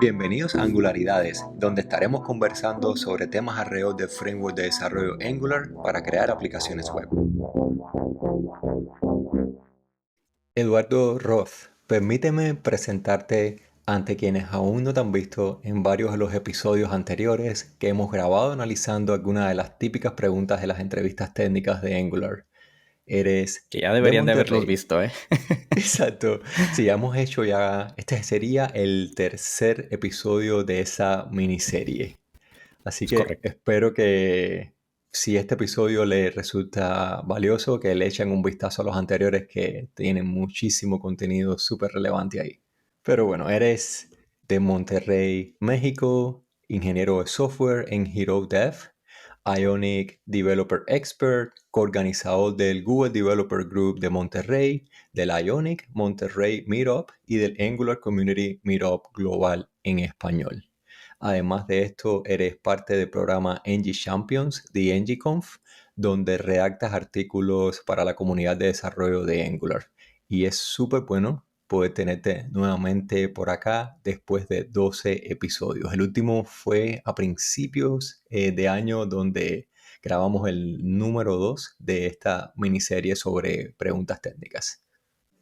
Bienvenidos a Angularidades, donde estaremos conversando sobre temas alrededor del framework de desarrollo Angular para crear aplicaciones web. Eduardo Roth, permíteme presentarte ante quienes aún no te han visto en varios de los episodios anteriores que hemos grabado analizando algunas de las típicas preguntas de las entrevistas técnicas de Angular. Eres Que ya de deberían de haberlos Monterrey. visto, ¿eh? Exacto. Sí, ya hemos hecho ya, este sería el tercer episodio de esa miniserie. Así Es que correcto. espero que si este episodio le resulta valioso, que le echen un vistazo a los anteriores que tienen muchísimo contenido súper relevante ahí. Pero bueno, eres de Monterrey, México, ingeniero de software en Hero Dev, Ionic Developer Expert, coorganizador del Google Developer Group de Monterrey, del Ionic Monterrey Meetup y del Angular Community Meetup Global en español. Además de esto, eres parte del programa NG Champions de NGConf, donde redactas artículos para la comunidad de desarrollo de Angular. Y es súper bueno poder tenerte nuevamente por acá después de 12 episodios. El último fue a principios de año donde grabamos el número 2 de esta miniserie sobre preguntas técnicas.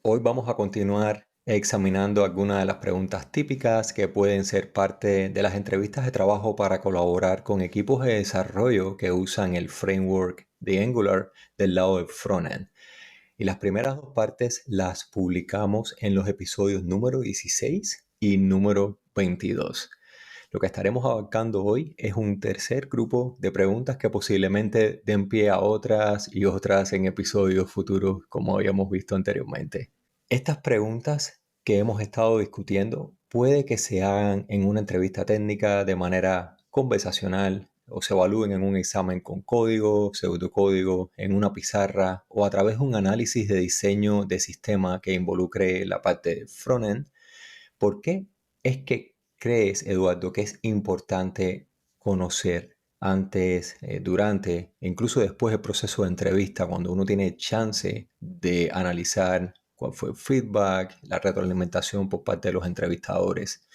Hoy vamos a continuar examinando algunas de las preguntas típicas que pueden ser parte de las entrevistas de trabajo para colaborar con equipos de desarrollo que usan el framework de Angular del lado del frontend. Y las primeras dos partes las publicamos en los episodios número 16 y número 22. Lo que estaremos abarcando hoy es un tercer grupo de preguntas que posiblemente den pie a otras y otras en episodios futuros, como habíamos visto anteriormente. Estas preguntas que hemos estado discutiendo puede que se hagan en una entrevista técnica de manera conversacional o se evalúen en un examen con código, pseudocódigo, en una pizarra o a través de un análisis de diseño de sistema que involucre la parte frontend. ¿Por qué es que crees, Eduardo, que es importante conocer antes, durante e incluso después del proceso de entrevista, cuando uno tiene chance de analizar cuál fue el feedback, la retroalimentación por parte de los entrevistadores?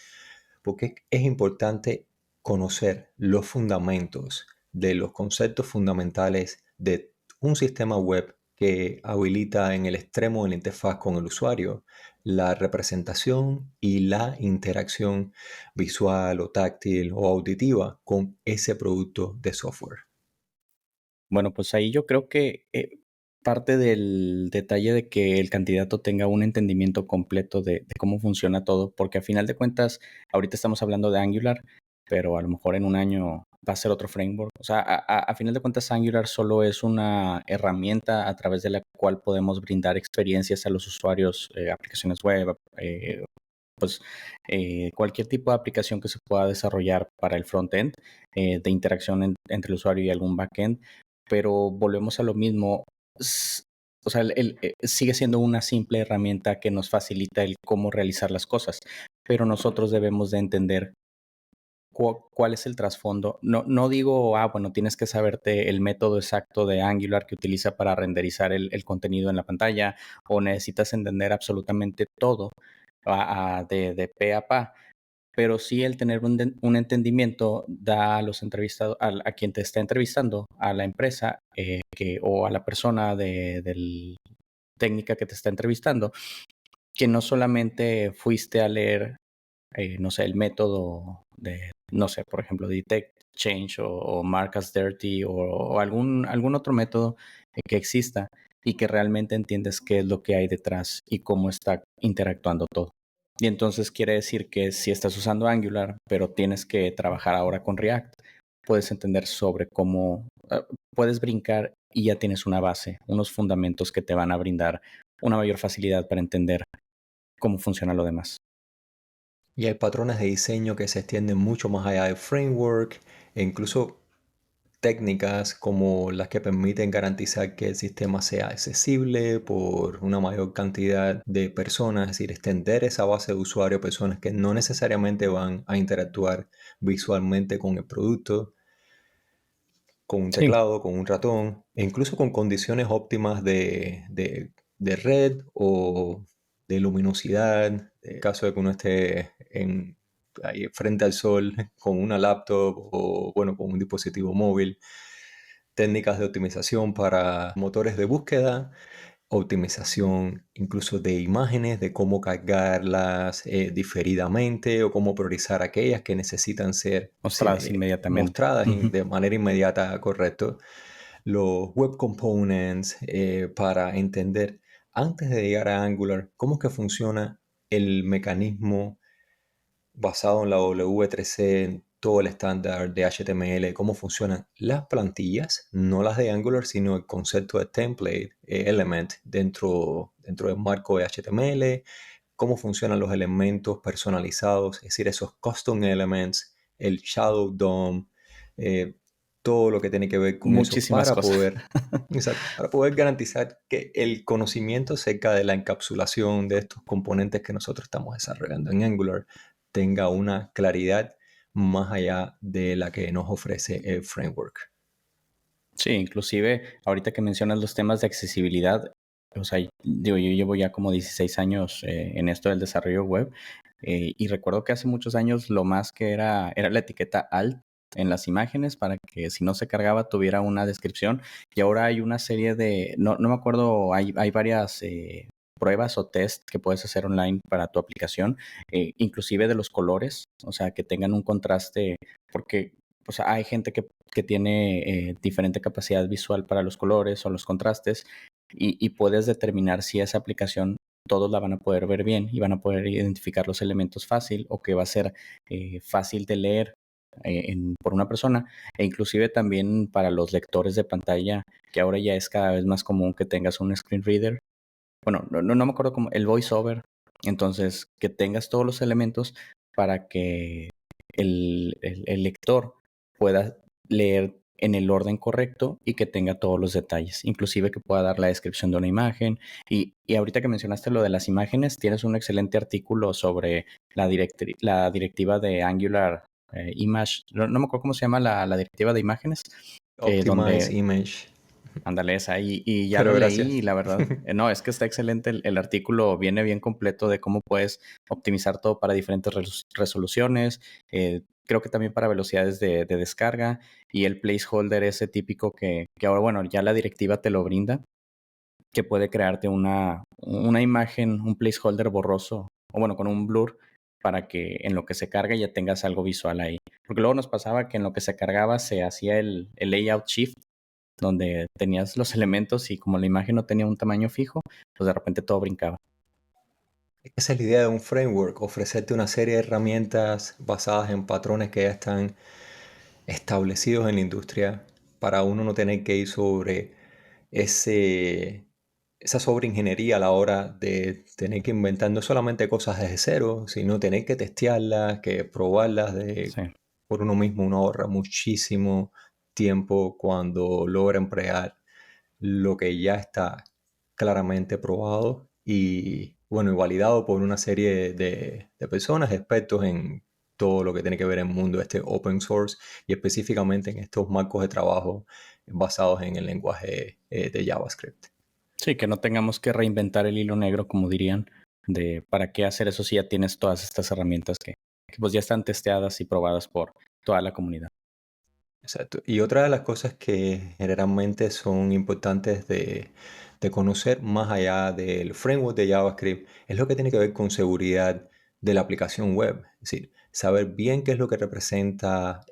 Porque es importante conocer los fundamentos de los conceptos fundamentales de un sistema web que habilita en el extremo de la interfaz con el usuario la representación y la interacción visual o táctil o auditiva con ese producto de software. Bueno, pues ahí yo creo que parte del detalle de que el candidato tenga un entendimiento completo de cómo funciona todo, porque a final de cuentas, ahorita estamos hablando de Angular, pero a lo mejor en un año va a ser otro framework. O sea, a final de cuentas, Angular solo es una herramienta a través de la cual podemos brindar experiencias a los usuarios, aplicaciones web, cualquier tipo de aplicación que se pueda desarrollar para el frontend, de interacción entre el usuario y algún backend, pero volvemos a lo mismo. O sea, sigue siendo una simple herramienta que nos facilita el cómo realizar las cosas, pero nosotros debemos de entender cuál es el trasfondo. No, no digo, bueno, tienes que saberte el método exacto de Angular que utiliza para renderizar el contenido en la pantalla, o necesitas entender absolutamente todo de pe a pa, pero sí el tener un entendimiento da a los entrevistados, a quien te está entrevistando, a la empresa, o a la persona del técnica que te está entrevistando, que no solamente fuiste a leer, no sé, el método de, no sé, por ejemplo, detect change o mark as dirty, o algún otro método que exista, y que realmente entiendes qué es lo que hay detrás y cómo está interactuando todo. Y entonces quiere decir que si estás usando Angular, pero tienes que trabajar ahora con React, puedes entender sobre cómo puedes brincar, y ya tienes una base, unos fundamentos que te van a brindar una mayor facilidad para entender cómo funciona lo demás. Y hay patrones de diseño que se extienden mucho más allá del framework e incluso técnicas como las que permiten garantizar que el sistema sea accesible por una mayor cantidad de personas, es decir, extender esa base de usuarios, personas que no necesariamente van a interactuar visualmente con el producto, con un Sí, teclado, con un ratón, e incluso con condiciones óptimas de red o de luminosidad, en caso de que uno esté en ahí frente al sol con una laptop o, bueno, con un dispositivo móvil. Técnicas de optimización para motores de búsqueda, optimización incluso de imágenes, de cómo cargarlas diferidamente o cómo priorizar aquellas que necesitan ser Mostradas inmediatamente. mostradas Ujú. de manera inmediata, correcto. Los web components para entender antes de llegar a Angular cómo es que funciona el mecanismo basado en la W3C, en todo el estándar de HTML, cómo funcionan las plantillas, no las de Angular, sino el concepto de template, element dentro del marco de HTML, cómo funcionan los elementos personalizados, es decir, esos custom elements, el Shadow DOM, eh, todo lo que tiene que ver con eso Muchísimas para cosas. poder, exacto, para poder garantizar que el conocimiento acerca de la encapsulación de estos componentes que nosotros estamos desarrollando en Angular tenga una claridad más allá de la que nos ofrece el framework. Sí, inclusive ahorita que mencionas los temas de accesibilidad, o sea, digo, yo llevo ya como 16 años en esto del desarrollo web y recuerdo que hace muchos años lo más que era la etiqueta alt en las imágenes para que si no se cargaba tuviera una descripción y ahora hay una serie de, no me acuerdo, hay varias pruebas o test que puedes hacer online para tu aplicación, inclusive de los colores, o sea, que tengan un contraste, porque o sea, hay gente que tiene diferente capacidad visual para los colores o los contrastes y puedes determinar si esa aplicación todos la van a poder ver bien y van a poder identificar los elementos fácil o que va a ser fácil de leer por una persona e inclusive también para los lectores de pantalla que ahora ya es cada vez más común que tengas un screen reader. Bueno, no me acuerdo cómo, el voiceover. Entonces, que tengas todos los elementos para que el lector pueda leer en el orden correcto y que tenga todos los detalles, inclusive que pueda dar la descripción de una imagen. Y ahorita que mencionaste lo de las imágenes, tienes un excelente artículo sobre la directiva de Angular Image, no me acuerdo cómo se llama la directiva de imágenes, Optimize donde image. ándale, esa. Y ya Pero lo leí y gracias. la verdad, no, es que está excelente el artículo, viene bien completo de cómo puedes optimizar todo para diferentes resoluciones, creo que también para velocidades de descarga y el placeholder ese típico que ahora, bueno, ya la directiva te lo brinda, que puede crearte una imagen, un placeholder borroso, o bueno, con un blur, para que en lo que se carga ya tengas algo visual ahí. Porque luego nos pasaba que en lo que se cargaba se hacía el layout shift donde tenías los elementos y como la imagen no tenía un tamaño fijo, pues de repente todo brincaba. Esa es la idea de un framework, ofrecerte una serie de herramientas basadas en patrones que ya están establecidos en la industria para uno no tener que ir sobre ese, esa sobreingeniería a la hora de tener que inventar no solamente cosas desde cero, sino tener que testearlas, que probarlas Sí, por uno mismo. Uno ahorra muchísimo tiempo cuando logra emplear lo que ya está claramente probado y bueno, y validado por una serie de personas, expertos en todo lo que tiene que ver en el mundo este open source y específicamente en estos marcos de trabajo basados en el lenguaje de JavaScript. sí, que no tengamos que reinventar el hilo negro, como dirían, de para qué hacer eso si ya tienes todas estas herramientas que pues ya están testeadas y probadas por toda la comunidad. Exacto. Y otra de las cosas que generalmente son importantes de conocer más allá del framework de JavaScript es lo que tiene que ver con seguridad de la aplicación web. Es decir, saber bien qué es lo que representa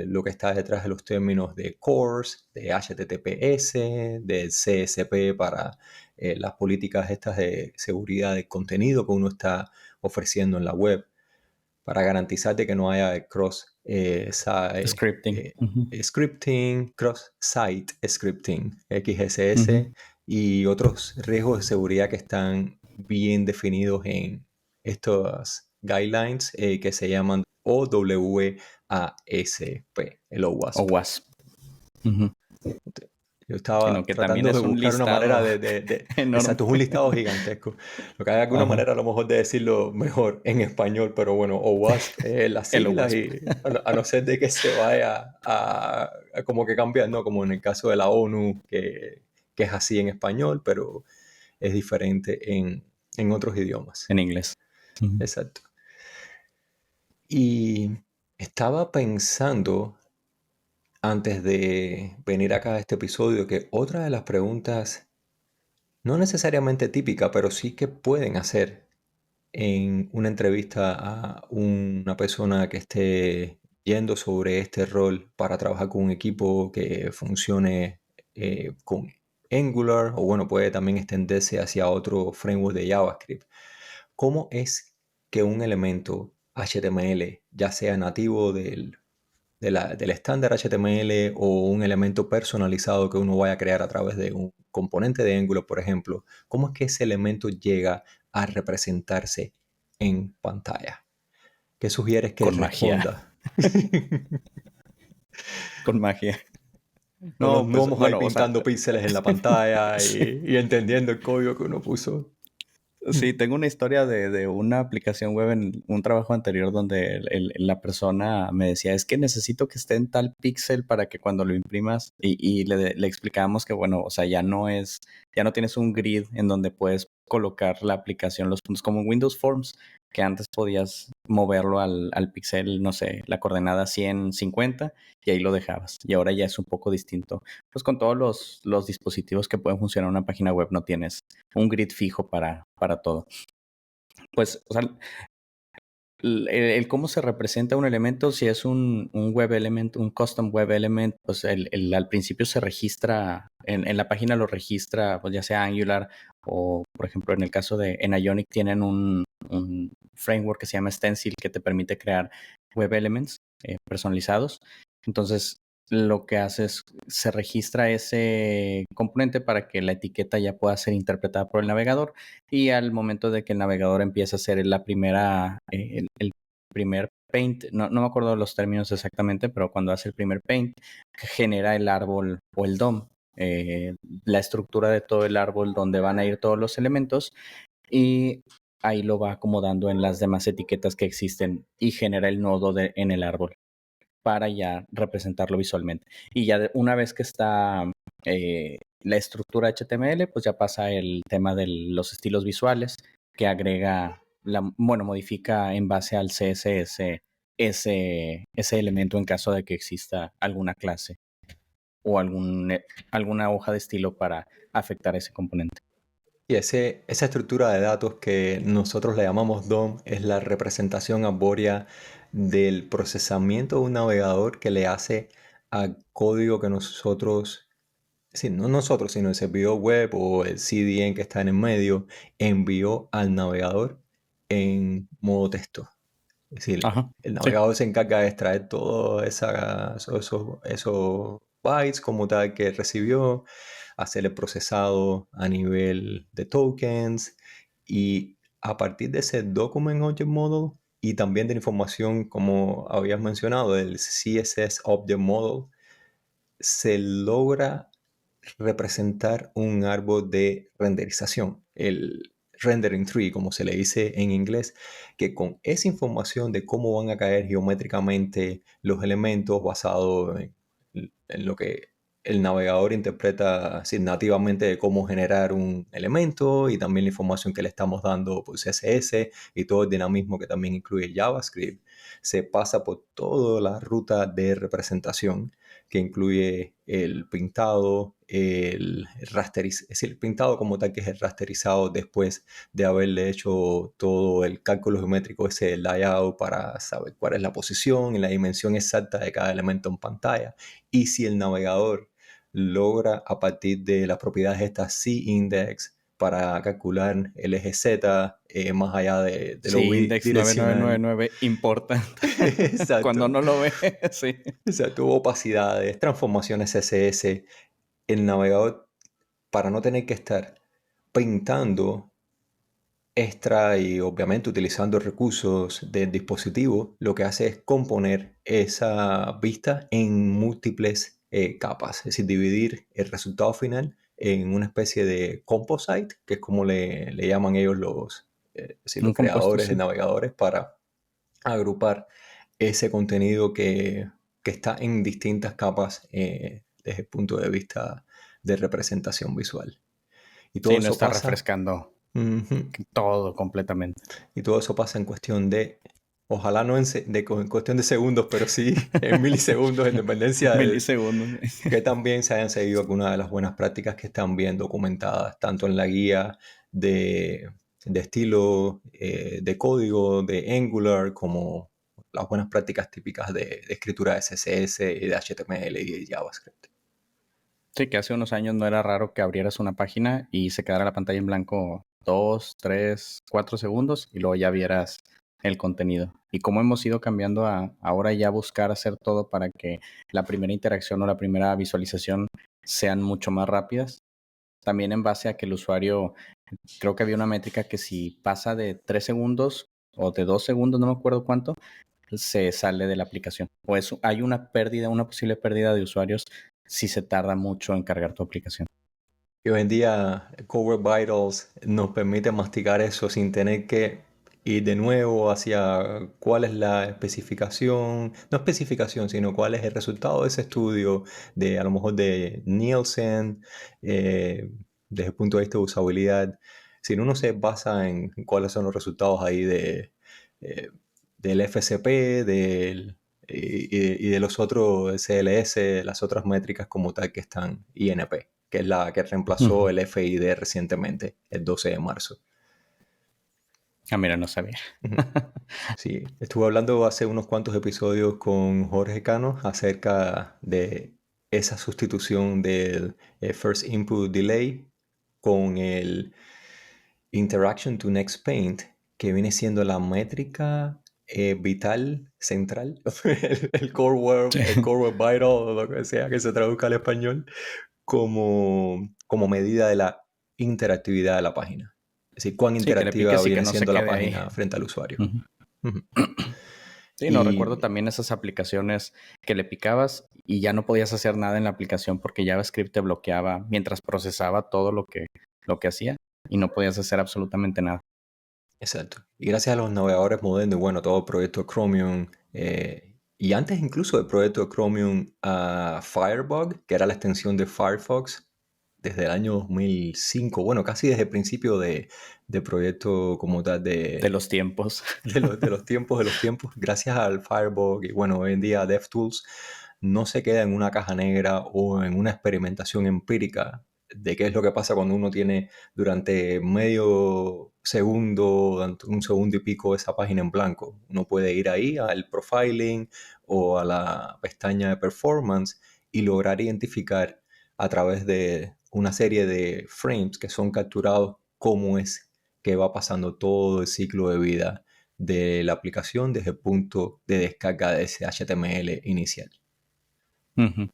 lo que está detrás de los términos de CORS, de HTTPS, del CSP para las políticas estas de seguridad del contenido que uno está ofreciendo en la web para garantizar de que no haya Scripting. Ujú. scripting, cross-site scripting, Ujú. XSS y otros riesgos de seguridad que están bien definidos en estos guidelines que se llaman OWASP, el O OWASP. WASP. Ujú. Yo Sino estaba que también tratando de es un buscar una manera listado enorme. exacto, es un listado gigantesco. Lo que hay alguna Ajá. manera a lo mejor de decirlo mejor en español, pero bueno, OWASP, las El siglas OWASP. y a no ser de que se vaya a como que cambiar, ¿no? Como en el caso de la ONU, que es así en español, pero es diferente en otros idiomas. En inglés. Ujú. Exacto. Y estaba pensando antes de venir acá a este episodio que otra de las preguntas, no necesariamente típica, pero sí que pueden hacer en una entrevista a una persona que esté yendo sobre este rol para trabajar con un equipo que funcione con Angular, o bueno, puede también extenderse hacia otro framework de JavaScript. ¿Cómo es que un elemento HTML, ya sea nativo del estándar HTML o un elemento personalizado que uno vaya a crear a través de un componente de Angular, por ejemplo, cómo es que ese elemento llega a representarse en pantalla? ¿Qué sugieres que Con magia, responda? con magia. No No, nos pues vamos ahí bueno, o sea, pintando píxeles en la pantalla sí. y entendiendo el código que uno puso. Sí, tengo una historia de una aplicación web en un trabajo anterior donde la persona me decía, es que necesito que esté en tal píxel para que cuando lo imprimas, y le explicábamos que, bueno, o sea, ya no tienes un grid en donde puedes colocar la aplicación, los puntos, como en Windows Forms, que antes podías moverlo al píxel, no sé, la coordenada 150 y ahí lo dejabas. Y ahora ya es un poco distinto. Pues con todos los dispositivos que pueden funcionar en una página web no tienes un grid fijo para todo. Pues, o sea, el cómo se representa un elemento, si es un web element, un custom web element, pues al principio se registra, en la página lo registra, pues ya sea Angular o, por ejemplo, en el caso en Ionic tienen un framework que se llama Stencil que te permite crear web elements personalizados. Entonces, lo que hace es, se registra ese componente para que la etiqueta ya pueda ser interpretada por el navegador y al momento de que el navegador empieza a hacer el primer paint, no me acuerdo los términos exactamente, pero cuando hace el primer paint, genera el árbol o el DOM, eh, la estructura de todo el árbol donde van a ir todos los elementos y ahí lo va acomodando en las demás etiquetas que existen y genera el nodo en el árbol para ya representarlo visualmente. Y ya una vez que está la estructura HTML, pues ya pasa el tema de los estilos visuales que agrega, bueno, modifica en base al CSS ese elemento en caso de que exista alguna clase o alguna hoja de estilo para afectar ese componente. Y esa estructura de datos que nosotros le llamamos DOM es la representación arbórea del procesamiento de un navegador que le hace al código que nosotros, sí, no nosotros, sino el servidor web o el CDN que está en el medio, envió al navegador en modo texto. Es decir, Ajá, el sí. navegador se encarga de extraer todos esos bytes como tal que recibió, hacer el procesado a nivel de tokens y a partir de ese Document Object Model y también de la información como habías mencionado del CSS Object Model, se logra representar un árbol de renderización, el rendering tree, como se le dice en inglés, que con esa información de cómo van a caer geométricamente los elementos basado en lo que el navegador interpreta así, nativamente de cómo generar un elemento y también la información que le estamos dando por CSS y todo el dinamismo que también incluye JavaScript, se pasa por toda la ruta de representación que incluye el pintado, es decir, el pintado como tal que es el rasterizado después de haberle hecho todo el cálculo geométrico, ese layout para saber cuál es la posición y la dimensión exacta de cada elemento en pantalla. Y si el navegador logra a partir de las propiedades de esta C-index para calcular el eje Z más allá de lo Sí, index bidireccional. 9999 importa. Cuando Exacto. no lo ve, sí. O sea, tuvo opacidades, transformaciones CSS. El navegador, para no tener que estar pintando extra y obviamente utilizando recursos del dispositivo, lo que hace es componer esa vista en múltiples capas, es decir, dividir el resultado final en una especie de composite, que es como le llaman ellos es decir, Un los compuesto, creadores de sí. navegadores para agrupar ese contenido que está en distintas capas desde el punto de vista de representación visual. Y todo Sí, no eso está pasa, refrescando ujú, todo completamente. y todo eso pasa en cuestión de Ojalá no en cuestión de segundos, pero sí en milisegundos, en dependencia de Milisegundos. que también se hayan seguido algunas de las buenas prácticas que están bien documentadas, tanto en la guía de, de estilo de código de Angular, como las buenas prácticas típicas de escritura de CSS y de HTML y de JavaScript. Sí, que hace unos años no era raro que abrieras una página y se quedara la pantalla en blanco 2, 3, 4 segundos y luego ya vieras el contenido. Y cómo hemos ido cambiando a ahora ya buscar hacer todo para que la primera interacción o la primera visualización sean mucho más rápidas. También en base a que el usuario, creo que había una métrica que si pasa de 3 segundos o de 2 segundos, no me acuerdo cuánto, se sale de la aplicación. O hay una pérdida, una posible pérdida de usuarios si se tarda mucho en cargar tu aplicación. Y hoy en día Core Web Vitals nos permite masticar eso sin tener que ir de nuevo hacia cuál es la especificación, no especificación, sino cuál es el resultado de ese estudio, de a lo mejor de Nielsen, desde el punto de vista de usabilidad. Si uno se basa en cuáles son los resultados ahí eh, del FCP, y de los otros CLS, las otras métricas como tal que están INP, que es la que reemplazó Ujú. el FID recientemente, el 12 de marzo. Ah, mira, no sabía. Ujú. Sí, estuve hablando hace unos cuantos episodios con Jorge Cano acerca de esa sustitución del First Input Delay con el Interaction to Next Paint, que viene siendo la métrica vital central, Sí. el core web vital, o lo que sea que se traduzca al español, como medida de la interactividad de la página. Es decir, cuán Sí, que le interactiva piques y que viene no se siendo la quede ahí. página frente al usuario. Ujú. Ujú. Sí, no recuerdo Y también esas aplicaciones que le picabas y ya no podías hacer nada en la aplicación porque JavaScript te bloqueaba mientras procesaba todo lo que hacía y no podías hacer absolutamente nada. exacto. Y gracias a los navegadores modernos, y bueno, todo el proyecto Chromium, y antes incluso del proyecto Chromium a Firebug, que era la extensión de Firefox, desde el año 2005, bueno, casi desde el principio de proyecto como tal De los tiempos. de los tiempos, gracias al Firebug y bueno, hoy en día DevTools, no se queda en una caja negra o en una experimentación empírica de qué es lo que pasa cuando uno tiene durante medio segundo, durante un segundo y pico esa página en blanco. Uno puede ir ahí al profiling o a la pestaña de performance y lograr identificar a través de una serie de frames que son capturados cómo es que va pasando todo el ciclo de vida de la aplicación desde el punto de descarga de ese HTML inicial. Ujú.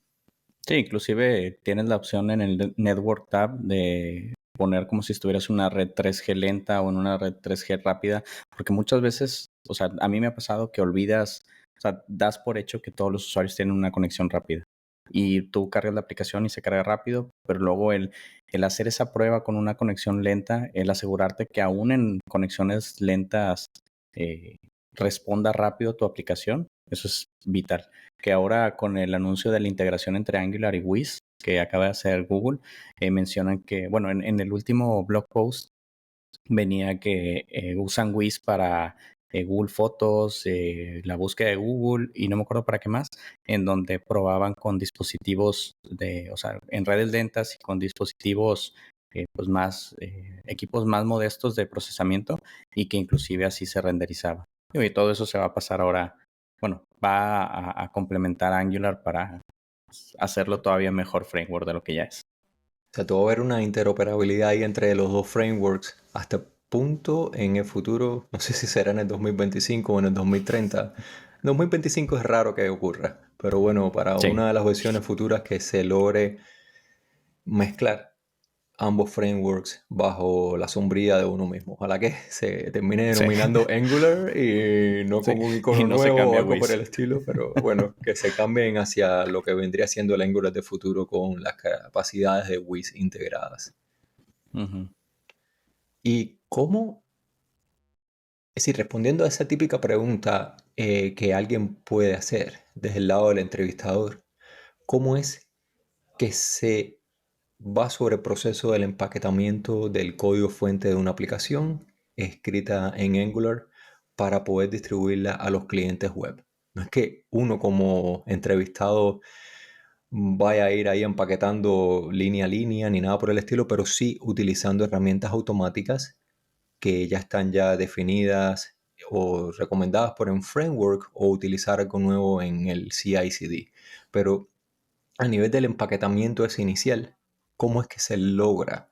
Sí, inclusive tienes la opción en el Network tab de poner como si estuvieras en una red 3G lenta o en una red 3G rápida, porque muchas veces, o sea, a mí me ha pasado que olvidas, o sea, das por hecho que todos los usuarios tienen una conexión rápida y tú cargas la aplicación y se carga rápido, pero luego el hacer esa prueba con una conexión lenta, el asegurarte que aún en conexiones lentas eh, responda rápido tu aplicación, eso es vital. Que ahora con el anuncio de la integración entre Angular y Wiz que acaba de hacer Google, mencionan que, bueno, en el último blog post venía que usan Wiz para Google Fotos, la búsqueda de Google y no me acuerdo para qué más, en donde probaban con dispositivos o sea, en redes lentas y con dispositivos pues más, equipos más modestos de procesamiento y que inclusive así se renderizaba. Y todo eso se va a pasar ahora, bueno, va a complementar Angular para hacerlo todavía mejor framework de lo que ya es. O sea, tuvo que haber una interoperabilidad ahí entre los dos frameworks hasta el punto en el futuro, no sé si será en el 2025 o en el 2030. 2025 es raro que ocurra, pero bueno, para Sí, una de las versiones futuras que se logre mezclar ambos frameworks bajo la sombrilla de uno mismo. Ojalá que se termine sí, denominando Angular y no sí. con un Y icono no se nuevo o cambia a algo por Wiz. el estilo, pero bueno, que se cambien hacia lo que vendría siendo el Angular de futuro con las capacidades de Wiz integradas. Ujú. ¿Y cómo? Es decir, respondiendo a esa típica pregunta que alguien puede hacer desde el lado del entrevistador, ¿cómo es que se va sobre el proceso del empaquetamiento del código fuente de una aplicación escrita en Angular para poder distribuirla a los clientes web. No es que uno como entrevistado vaya a ir ahí empaquetando línea a línea ni nada por el estilo, pero sí utilizando herramientas automáticas que ya están ya definidas o recomendadas por un framework o utilizar algo nuevo en el CI/CD. Pero a nivel del empaquetamiento ese inicial, ¿cómo es que se logra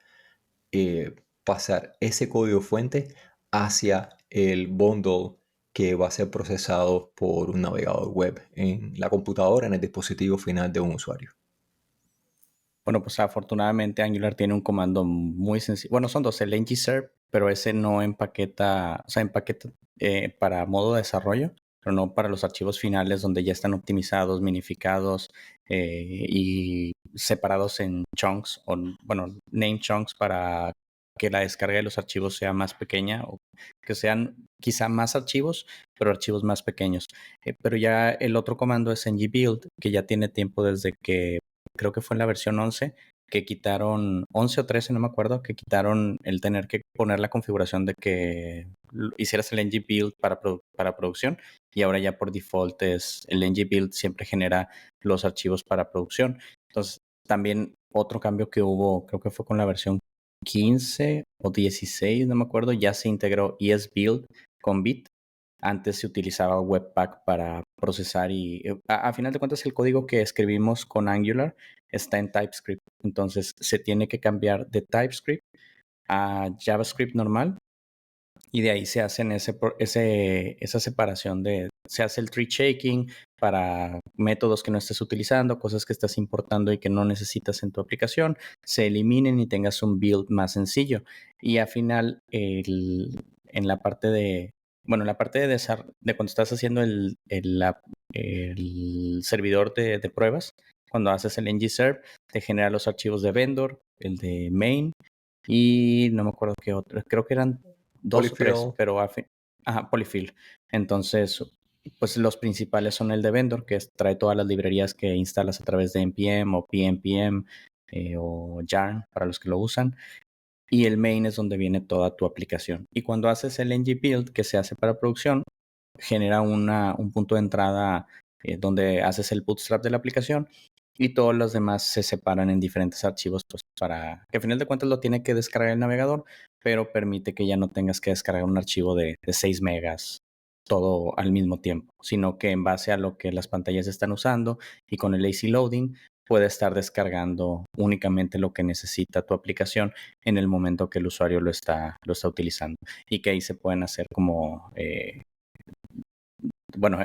pasar ese código fuente hacia el bundle que va a ser procesado por un navegador web en la computadora, en el dispositivo final de un usuario? Bueno, pues afortunadamente Angular tiene un comando muy sencillo. Bueno, son dos, el ngserve, pero ese no empaqueta, o sea, empaqueta para modo de desarrollo, pero no para los archivos finales donde ya están optimizados, minificados y separados en chunks, o bueno, name chunks para que la descarga de los archivos sea más pequeña o que sean quizá más archivos, pero archivos más pequeños. Pero ya el otro comando es ngbuild, que ya tiene tiempo desde que creo que fue en la versión 11, que quitaron, 11 o 13, no me acuerdo, que quitaron el tener que poner la configuración de que hicieras el ng build para producción, y ahora ya por default es el ng build siempre genera los archivos para producción. Entonces, también otro cambio que hubo, creo que fue con la versión 15 o 16, no me acuerdo, ya se integró esbuild con Bit. Antes se utilizaba Webpack para procesar y a final de cuentas el código que escribimos con Angular está en TypeScript. Entonces se tiene que cambiar de TypeScript a JavaScript normal y de ahí se hacen esa separación se hace el tree shaking para métodos que no estés utilizando, cosas que estás importando y que no necesitas en tu aplicación, se eliminen y tengas un build más sencillo. Y al final, en la parte de, bueno, en la parte de cuando estás haciendo el servidor de pruebas, cuando haces el ngserve, te genera los archivos de vendor, el de main, y no me acuerdo qué otro, creo que eran dos o tres, Polyfill. pero ajá, Polyfill. Entonces, pues los principales son el de vendor, que trae todas las librerías que instalas a través de npm o pnpm o yarn para los que lo usan. Y el main es donde viene toda tu aplicación. Y cuando haces el ng build que se hace para producción, genera un punto de entrada donde haces el bootstrap de la aplicación y todos los demás se separan en diferentes archivos, pues para que al final de cuentas lo tiene que descargar el navegador, pero permite que ya no tengas que descargar un archivo de 6 megas todo al mismo tiempo, sino que en base a lo que las pantallas están usando y con el lazy loading puede estar descargando únicamente lo que necesita tu aplicación en el momento que el usuario lo está utilizando, y que ahí se pueden hacer como bueno,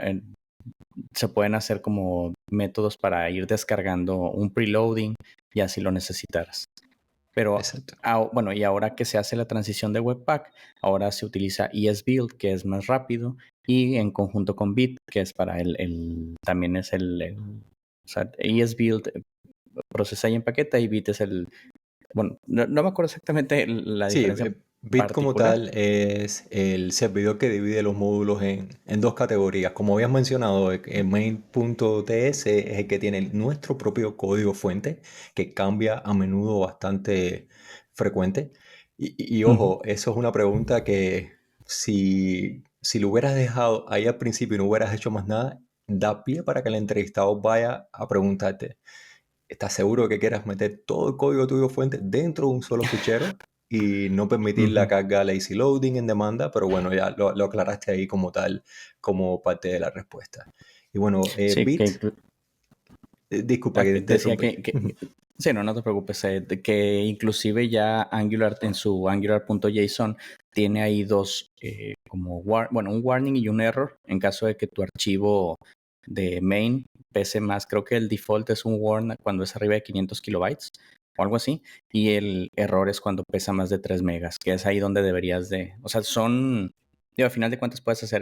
se pueden hacer como métodos para ir descargando un preloading y así lo necesitaras. Pero, Exacto. bueno, y ahora que se hace la transición de Webpack, ahora se utiliza esbuild, que es más rápido, y en conjunto con Bit, que es para también es o sea, esbuild procesa y empaqueta, y Bit es bueno, no me acuerdo exactamente la Sí, diferencia Bit como particular. tal es el servidor que divide los módulos en dos categorías. Como habías mencionado, el main.ts es el que tiene nuestro propio código fuente, que cambia a menudo bastante frecuente. Y Ujú. ojo, eso es una pregunta que si lo hubieras dejado ahí al principio y no hubieras hecho más nada, da pie para que el entrevistado vaya a preguntarte. ¿Estás seguro que quieras meter todo el código tuyo fuente dentro de un solo fichero y no permitir la Ujú. carga lazy loading en demanda? Pero bueno, ya lo aclaraste ahí como tal, como parte de la respuesta. Y bueno, Sí, Bit, disculpa que te te decía interrumpí. sí, no te preocupes, que inclusive ya Angular en su angular.json tiene ahí dos, como, bueno, un warning y un error en caso de que tu archivo de main pese más. Creo que el default es un warn cuando es arriba de 500 kilobytes o algo así, y el error es cuando pesa más de 3 megas, que es ahí donde deberías o sea, digo, al final de cuentas puedes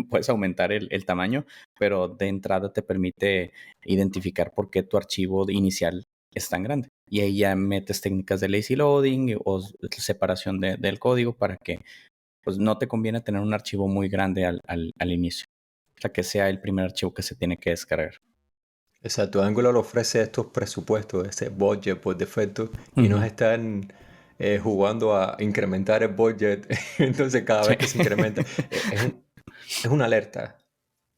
puedes aumentar el tamaño, pero de entrada te permite identificar por qué tu archivo inicial es tan grande. Y ahí ya metes técnicas de lazy loading o separación del código para que pues no te conviene tener un archivo muy grande al inicio. O sea, que sea el primer archivo que se tiene que descargar. Exacto, Angular ofrece estos presupuestos, ese budget por defecto, y nos Ujú. están jugando a incrementar el budget. Entonces, cada Sí. vez que se incrementa, es un, es una alerta Ujú.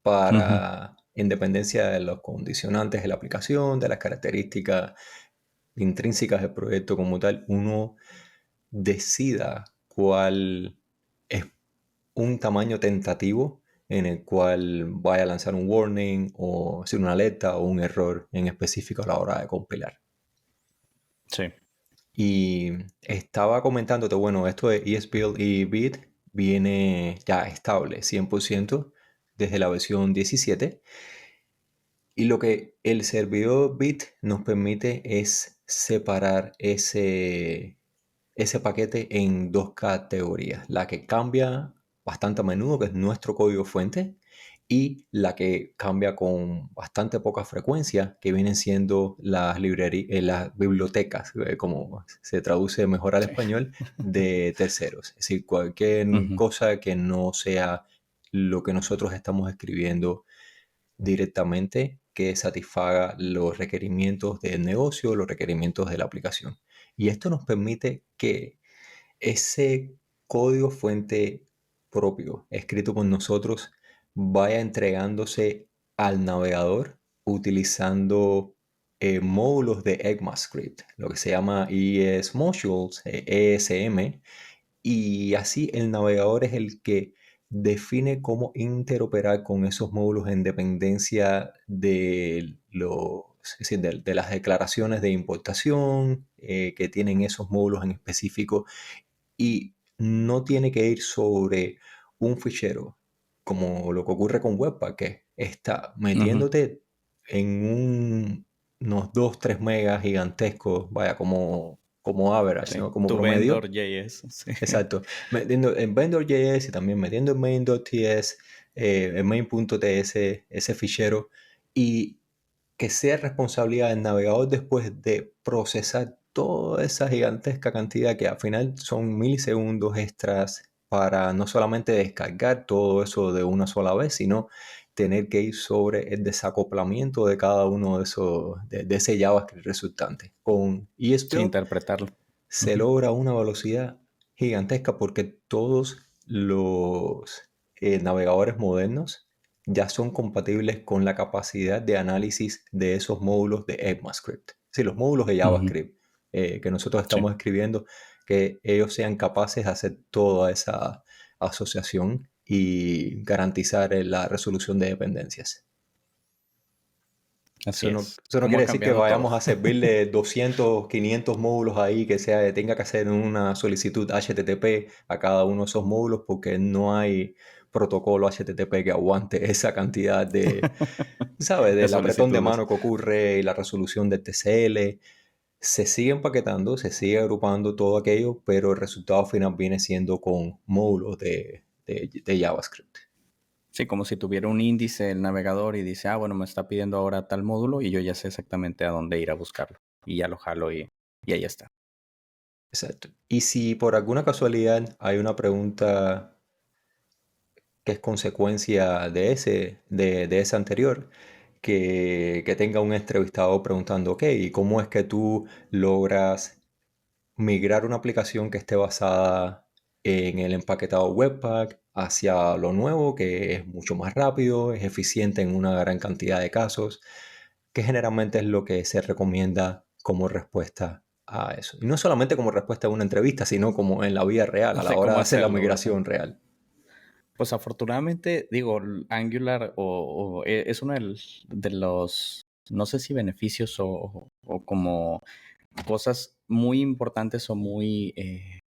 para, en dependencia de los condicionantes de la aplicación, de las características intrínsecas del proyecto como tal, uno decida cuál es un tamaño tentativo en el cual vaya a lanzar un warning o hacer una alerta o un error en específico a la hora de compilar. Sí. Y estaba comentándote, bueno, esto de ESBuild y Bit viene ya estable 100% desde la versión 17. Y lo que el servidor Bit nos permite es separar ese paquete en dos categorías. La que cambia bastante a menudo, que es nuestro código fuente, y la que cambia con bastante poca frecuencia, que vienen siendo las librerías, las bibliotecas, como se traduce mejor al Sí. español, de terceros. Es decir, cualquier Ujú. cosa que no sea lo que nosotros estamos escribiendo directamente, que satisfaga los requerimientos del negocio, los requerimientos de la aplicación. Y esto nos permite que ese código fuente propio, escrito por nosotros, vaya entregándose al navegador utilizando módulos de ECMAScript, lo que se llama ES Modules, ESM, y así el navegador es el que define cómo interoperar con esos módulos en dependencia es decir, de las declaraciones de importación que tienen esos módulos en específico, y no tiene que ir sobre un fichero como lo que ocurre con Webpack, que está Ujú. metiéndote en unos 2 3 megas gigantescos, vaya, como average, Sí. ¿no? Como Tu promedio. vendor.js. Sí. Exacto. Metiendo en vendor.js y también metiendo en main.ts, en main.ts, ese fichero, y que sea responsabilidad del navegador después de procesar toda esa gigantesca cantidad que al final son milisegundos extras para no solamente descargar todo eso de una sola vez, sino tener que ir sobre el desacoplamiento de cada uno de esos, de ese JavaScript resultante. Con Sí, ESBuild interpretarlo. se Ujú. logra una velocidad gigantesca porque todos los navegadores modernos ya son compatibles con la capacidad de análisis de esos módulos de ECMAScript. Sí, los módulos de Ujú. JavaScript que nosotros Sí. estamos escribiendo, que ellos sean capaces de hacer toda esa asociación y garantizar la resolución de dependencias. Así es. Eso no Cómo quiere ha decir que cambiado todo. vayamos a servirle 200, 500 módulos ahí, que tenga que hacer una solicitud HTTP a cada uno de esos módulos, porque no hay protocolo HTTP que aguante esa cantidad ¿sabes? De Del apretón de solicitudes. mano que ocurre y la resolución del TCL. Se sigue empaquetando, se sigue agrupando todo aquello, pero el resultado final viene siendo con módulos de JavaScript. Sí, como si tuviera un índice el navegador y dice, ah, bueno, me está pidiendo ahora tal módulo y yo ya sé exactamente a dónde ir a buscarlo. Y ya lo jalo y ahí está. Exacto. Y si por alguna casualidad hay una pregunta que es consecuencia de ese anterior, que tenga un entrevistado preguntando, ok, ¿y cómo es que tú logras migrar una aplicación que esté basada en el empaquetado Webpack hacia lo nuevo, que es mucho más rápido, es eficiente en una gran cantidad de casos, que generalmente es lo que se recomienda como respuesta a eso? Y no solamente como respuesta a una entrevista, sino como en la vida real, No a la sé hora cómo de hacer la hacerlo, ¿verdad? migración real. Pues afortunadamente, digo, Angular es uno de los, no sé si beneficios o como cosas muy importantes o muy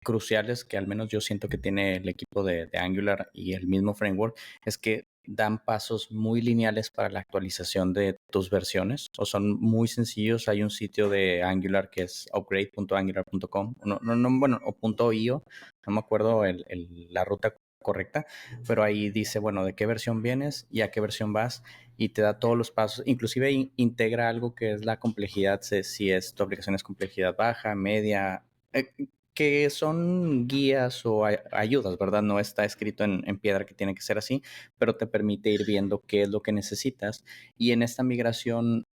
cruciales que al menos yo siento que tiene el equipo de Angular y el mismo framework, es que dan pasos muy lineales para la actualización de tus versiones o son muy sencillos. Hay un sitio de Angular que es upgrade.angular.com, bueno, o .io, no me acuerdo la ruta correcta, pero ahí dice, bueno, de qué versión vienes y a qué versión vas y te da todos los pasos, inclusive integra algo que es la complejidad, si es tu aplicación es complejidad baja, media, que son guías o ayudas, ¿verdad? No está escrito en piedra que tiene que ser así, pero te permite ir viendo qué es lo que necesitas. Y en esta migración,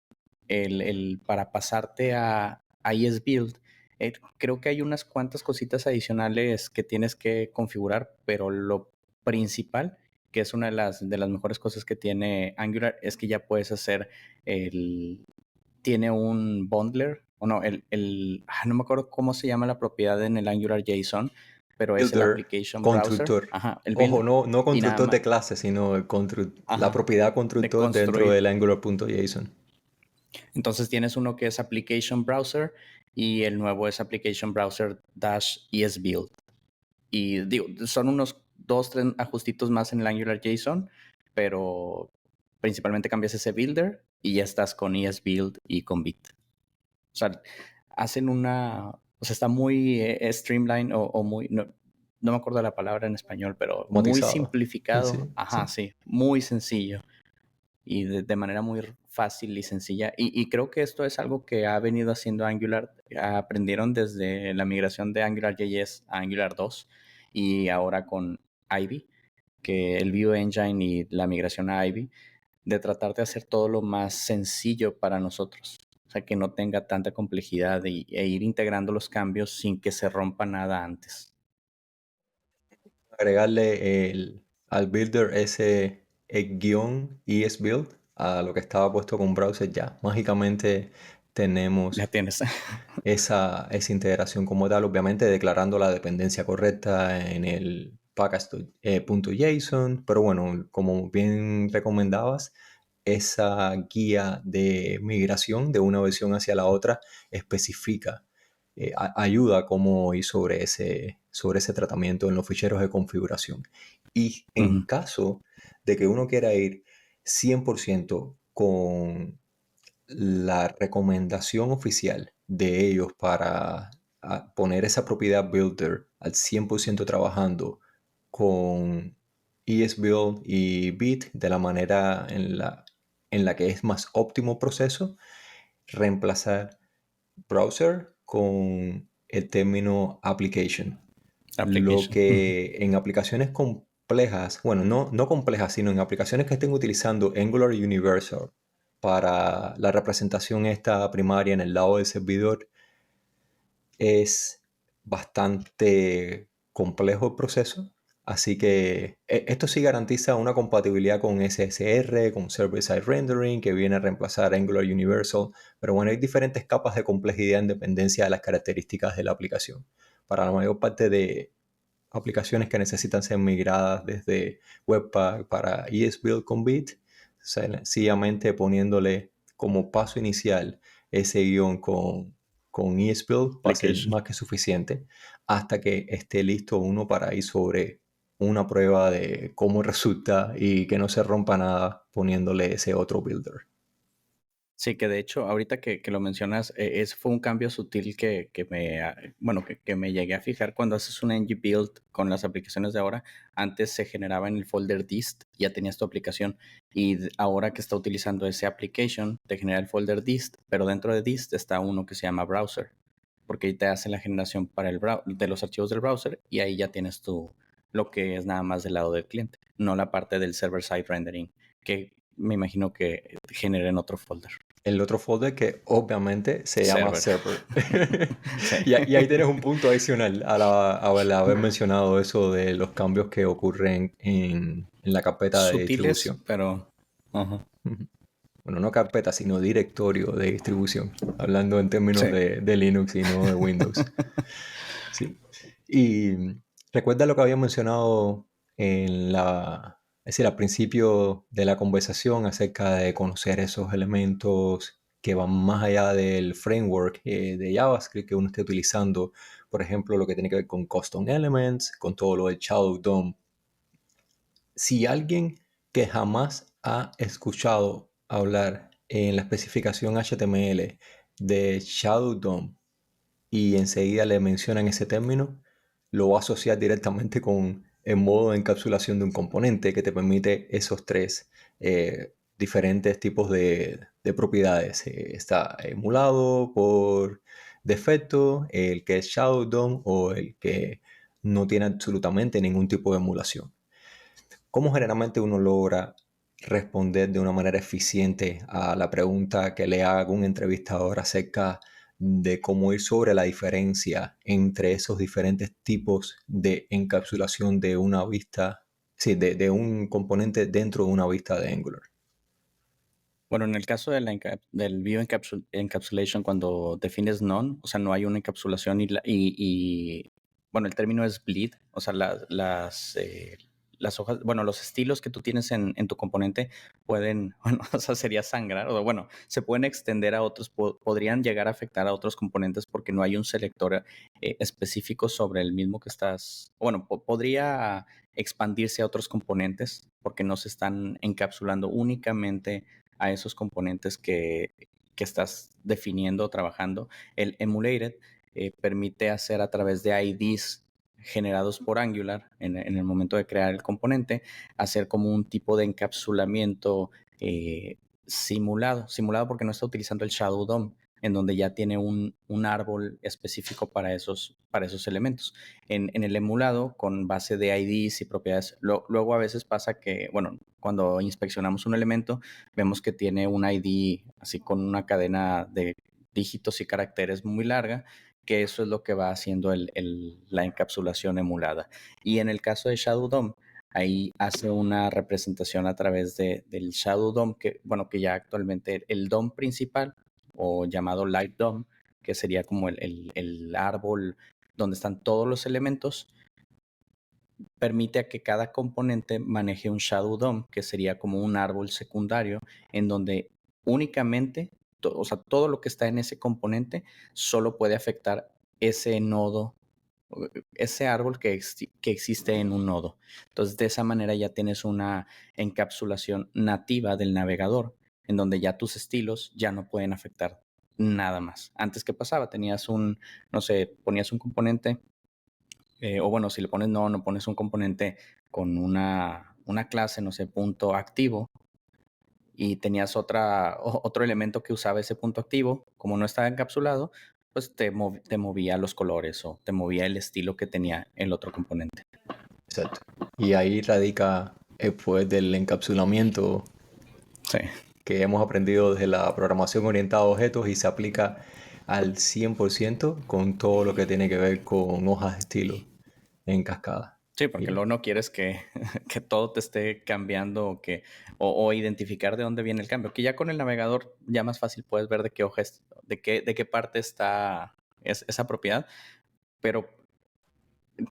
para pasarte a ESBuild, creo que hay unas cuantas cositas adicionales que tienes que configurar, pero lo principal que es una de las mejores cosas que tiene Angular, es que ya puedes hacer tiene un bundler, o no, no me acuerdo cómo se llama la propiedad en el Angular JSON, pero es el Builder, application browser, constructor. ajá, el Ojo, builder, no y nada constructor más, de clase, sino la ajá, propiedad de constructor dentro construir. del Angular.json. Entonces tienes uno que es application browser y el nuevo es application browser dash esbuild. Y digo, son unos 2, 3 ajustitos más en el Angular JSON, pero principalmente cambias ese builder y ya estás con esbuild y con Bit. O sea, hacen o sea, está muy streamline o muy, no me acuerdo la palabra en español, pero muy Automatizado. simplificado. Sí, Ajá, sí. sí, muy sencillo y de manera muy fácil y sencilla. Y creo que esto es algo que ha venido haciendo Angular. Aprendieron desde la migración de AngularJS a Angular 2 y ahora con Ivy, que el Vue Engine y la migración a Ivy, de tratar de hacer todo lo más sencillo para nosotros. O sea, que no tenga tanta complejidad e ir integrando los cambios sin que se rompa nada antes. Agregarle al builder ese el guión esbuild a lo que estaba puesto con browser ya. Mágicamente Ya tenemos tienes. esa integración como tal, obviamente declarando la dependencia correcta en el package.json, pero bueno, como bien recomendabas, esa guía de migración de una versión hacia la otra especifica, ayuda a cómo ir sobre ese tratamiento en los ficheros de configuración. Y en Ujú, caso de que uno quiera ir 100% con la recomendación oficial de ellos para poner esa propiedad builder al 100% trabajando con ESBuild y Bit de la manera en la que es más óptimo proceso, reemplazar browser con el término application. Lo application. Ujú. que en aplicaciones complejas, bueno, no complejas, sino en aplicaciones que estén utilizando Angular Universal para la representación esta primaria en el lado del servidor, es bastante complejo el proceso. Así que esto sí garantiza una compatibilidad con SSR, con Server-Side Rendering, que viene a reemplazar Angular Universal. Pero bueno, hay diferentes capas de complejidad en dependencia de las características de la aplicación. Para la mayor parte de aplicaciones que necesitan ser migradas desde Webpack para ESBuild con Bit, sencillamente poniéndole como paso inicial ese guión con ESBuild va a ser Application. más que suficiente hasta que esté listo uno para ir sobre una prueba de cómo resulta y que no se rompa nada poniéndole ese otro builder. Sí, que de hecho, ahorita que lo mencionas, fue un cambio sutil bueno, que me llegué a fijar cuando haces un ng build con las aplicaciones de ahora. Antes se generaba en el folder dist, ya tenías tu aplicación, y ahora que está utilizando ese application, te genera el folder dist, pero dentro de dist está uno que se llama browser, porque ahí te hace la generación para de los archivos del browser y ahí ya tienes lo que es nada más del lado del cliente, no la parte del server-side rendering, que me imagino que genera en otro folder. El otro folder que obviamente se llama Server. server. Sí. Y ahí tienes un punto adicional al haber mencionado eso de los cambios que ocurren en la carpeta de Sutiles, distribución. pero... Ajá. Ujú. Bueno, no carpeta, sino directorio de distribución, hablando en términos Sí. de Linux y no de Windows. Sí. Y recuerda lo que había mencionado es decir, al principio de la conversación acerca de conocer esos elementos que van más allá del framework de JavaScript que uno esté utilizando. Por ejemplo, lo que tiene que ver con custom elements, con todo lo del Shadow DOM. Si alguien que jamás ha escuchado hablar en la especificación HTML de Shadow DOM y enseguida le mencionan ese término, lo va a asociar directamente con el modo de encapsulación de un componente que te permite esos tres diferentes tipos de propiedades. Está emulado por defecto, el que es Shadow DOM o el que no tiene absolutamente ningún tipo de emulación. ¿Cómo generalmente uno logra responder de una manera eficiente a la pregunta que le haga un entrevistador acerca de cómo ir sobre la diferencia entre esos diferentes tipos de encapsulación de una vista? Sí, de un componente dentro de una vista de Angular. Bueno, en el caso de del view encapsulation, cuando defines none, o sea, no hay una encapsulación bueno, el término es bleed, o sea, las hojas, bueno, los estilos que tú tienes en tu componente pueden, bueno, o sea, sería sangrar, o bueno, se pueden extender a otros, podrían llegar a afectar a otros componentes porque no hay un selector específico sobre el mismo que estás, bueno, podría expandirse a otros componentes porque no se están encapsulando únicamente a esos componentes que estás definiendo o trabajando. El emulated permite hacer a través de IDs generados por Angular en el momento de crear el componente, hacer como un tipo de encapsulamiento simulado porque no está utilizando el Shadow DOM, en donde ya tiene un árbol específico para esos elementos. En el emulado, con base de IDs y propiedades, luego a veces pasa que, bueno, cuando inspeccionamos un elemento, vemos que tiene un ID así con una cadena de dígitos y caracteres muy larga, que eso es lo que va haciendo la encapsulación emulada. Y en el caso de Shadow DOM, ahí hace una representación a través del Shadow DOM, que, bueno, que ya actualmente el DOM principal, o llamado Light DOM, que sería como el árbol donde están todos los elementos, permite a que cada componente maneje un Shadow DOM, que sería como un árbol secundario, en donde únicamente, o sea, todo lo que está en ese componente solo puede afectar ese nodo, ese árbol que existe en un nodo. Entonces, de esa manera ya tienes una encapsulación nativa del navegador, en donde ya tus estilos ya no pueden afectar nada más. Antes, ¿qué pasaba? Tenías no sé, ponías un componente, o bueno, si le pones no pones un componente con una clase, no sé, punto activo, y tenías otro elemento que usaba ese punto activo, como no estaba encapsulado, pues te movía los colores o te movía el estilo que tenía el otro componente. Exacto. Y ahí radica el poder del encapsulamiento Sí. que hemos aprendido desde la programación orientada a objetos y se aplica al 100% con todo lo que tiene que ver con hojas de estilo en cascada. Sí, porque Y- luego no quieres que, que todo te esté cambiando o identificar de dónde viene el cambio. Que ya con el navegador ya más fácil puedes ver de qué hoja de qué parte está esa propiedad, pero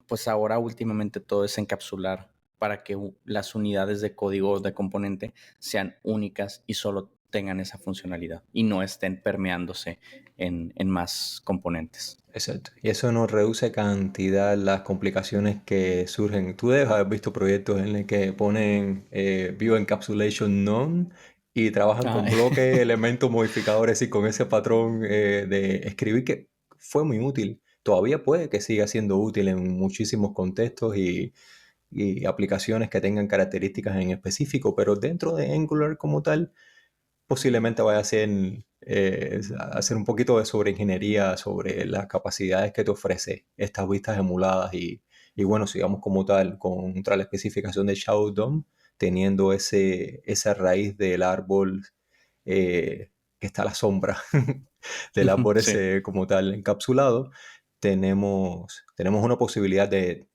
pues ahora últimamente todo es encapsular para que las unidades de código de componente sean únicas y solo tengan esa funcionalidad y no estén permeándose en más componentes. Exacto. Y eso nos reduce cantidad las complicaciones que surgen. Tú debes haber visto proyectos en los que ponen View Encapsulation None y trabajan Ah, con bloques, elementos, modificadores y con ese patrón de escribir que fue muy útil. Todavía puede que siga siendo útil en muchísimos contextos y aplicaciones que tengan características en específico, pero dentro de Angular como tal, posiblemente vaya a hacer un poquito de sobreingeniería sobre las capacidades que te ofrece estas vistas emuladas y bueno, sigamos como tal contra la especificación de Shadow DOM, teniendo esa raíz del árbol que está a la sombra del árbol sí. ese como tal encapsulado, tenemos una posibilidad de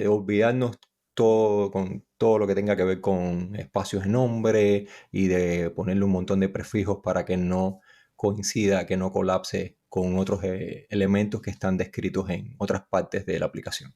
olvidarnos todo con todo lo que tenga que ver con espacios de nombre y de ponerle un montón de prefijos para que no coincida, que no colapse con otros elementos que están descritos en otras partes de la aplicación.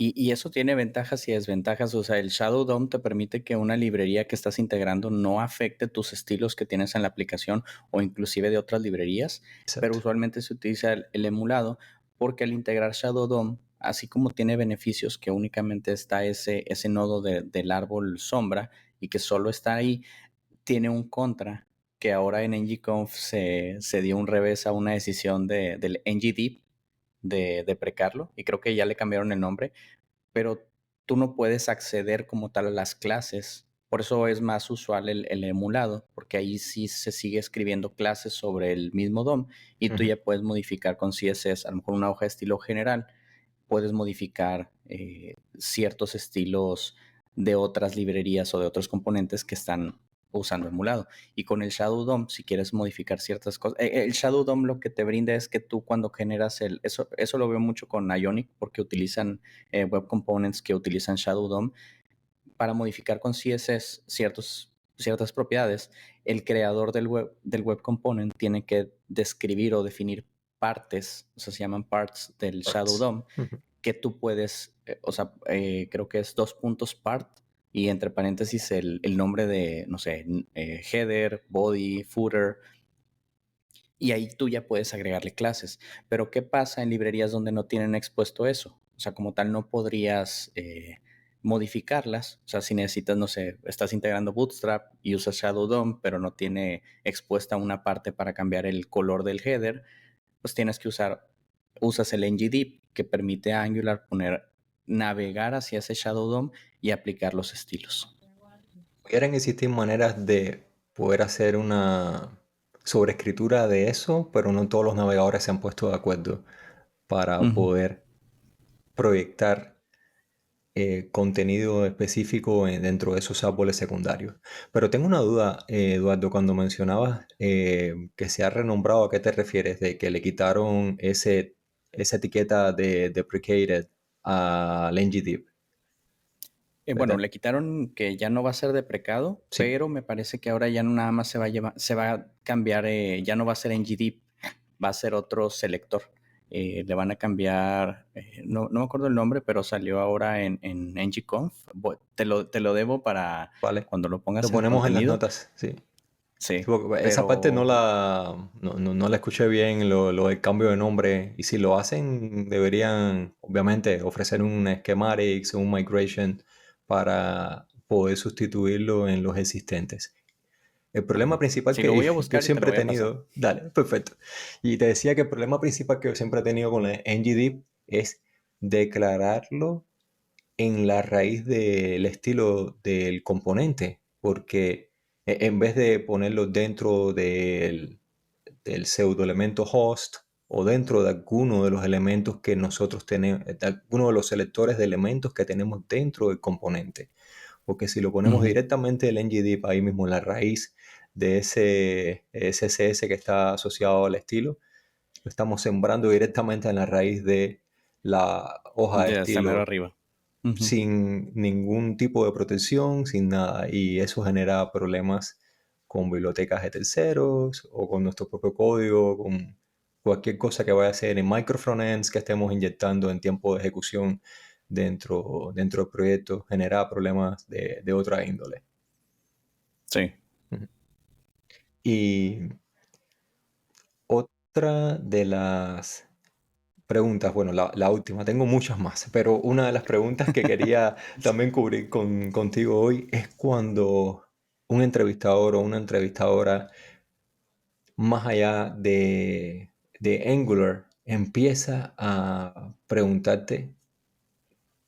Y eso tiene ventajas y desventajas. O sea, el Shadow DOM te permite que una librería que estás integrando no afecte tus estilos que tienes en la aplicación o inclusive de otras librerías, pero Exacto. usualmente se utiliza el emulado porque al integrar Shadow DOM, así como tiene beneficios que únicamente está ese nodo del árbol sombra y que solo está ahí, tiene un contra que ahora en ngConf se dio un revés a una decisión del ngDeep de deprecarlo y creo que ya le cambiaron el nombre, pero tú no puedes acceder como tal a las clases. Por eso es más usual el emulado, porque ahí sí se sigue escribiendo clases sobre el mismo DOM y tú Ujú. ya puedes modificar con CSS, a lo mejor una hoja de estilo general, puedes modificar ciertos estilos de otras librerías o de otros componentes que están usando emulado. Y con el Shadow DOM, si quieres modificar ciertas cosas, el Shadow DOM lo que te brinda es que tú cuando generas eso lo veo mucho con Ionic porque utilizan web components que utilizan Shadow DOM para modificar con CSS ciertas propiedades. El creador del web component tiene que describir o definir partes, o sea, se llaman parts del Shadow Parts. DOM, que tú puedes, o sea, creo que es 2 puntos part y entre paréntesis el nombre de, no sé, header, body, footer, y ahí tú ya puedes agregarle clases. Pero ¿qué pasa en librerías donde no tienen expuesto eso? O sea, como tal no podrías modificarlas. O sea, si necesitas, no sé, estás integrando Bootstrap y usas Shadow DOM, pero no tiene expuesta una parte para cambiar el color del header, pues tienes que usas el ngDip que permite a Angular navegar hacia ese Shadow DOM y aplicar los estilos. ¿Pudieran existir maneras de poder hacer una sobreescritura de eso, pero no todos los navegadores se han puesto de acuerdo para Ujú. poder proyectar contenido específico dentro de esos árboles secundarios? Pero tengo una duda, Eduardo, cuando mencionabas que se ha renombrado, ¿a qué te refieres? De que le quitaron esa etiqueta de deprecated al ngDip, Bueno, ¿verdad? le quitaron que ya no va a ser deprecado, Sí, pero me parece que ahora ya no nada más se va a cambiar, ya no va a ser ngDip, va a ser otro selector. Le van a cambiar, no me acuerdo el nombre, pero salió ahora en ngconf. Te lo debo para vale. cuando lo Lo pongas en ponemos en las contenido. notas, sí. Sí, Sí, porque esa parte pero no la escuché bien, lo del cambio de nombre. Y si lo hacen, deberían, obviamente, ofrecer un schematics, un migration para poder sustituirlo en los existentes. El problema principal sí, lo voy a que yo buscar y te lo siempre he voy a pasar. tenido, dale, perfecto. Y te decía que el problema principal que yo siempre he tenido con la NGDIP es declararlo en la raíz del estilo del componente, porque en vez de ponerlo dentro del pseudo elemento host o dentro de alguno de los elementos que nosotros tenemos, de alguno de los selectores de elementos que tenemos dentro del componente, porque si lo ponemos Ujú. directamente el ngDip ahí mismo en la raíz de ese CSS que está asociado al estilo, lo estamos sembrando directamente en la raíz de la hoja de De hasta mero estilo arriba. Ujú. sin ningún tipo de protección, sin nada. Y eso genera problemas con bibliotecas de terceros o con nuestro propio código, con cualquier cosa que vaya a ser en microfrontends que estemos inyectando en tiempo de ejecución dentro del proyecto, genera problemas de otra índole. Sí. Ujú. Y otra de las preguntas, bueno, la última, tengo muchas más, pero una de las preguntas que quería también cubrir contigo hoy es cuando un entrevistador o una entrevistadora, más allá de Angular, empieza a preguntarte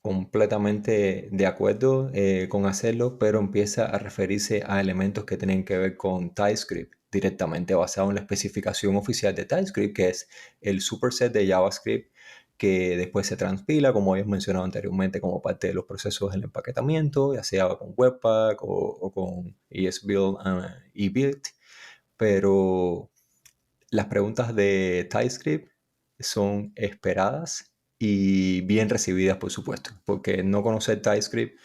completamente de acuerdo con hacerlo, pero empieza a referirse a elementos que tienen que ver con TypeScript, directamente basado en la especificación oficial de TypeScript, que es el superset de JavaScript que después se transpila, como habías mencionado anteriormente, como parte de los procesos del empaquetamiento, ya sea con Webpack o con ESBuild y Build, pero las preguntas de TypeScript son esperadas y bien recibidas, por supuesto, porque no conocer TypeScript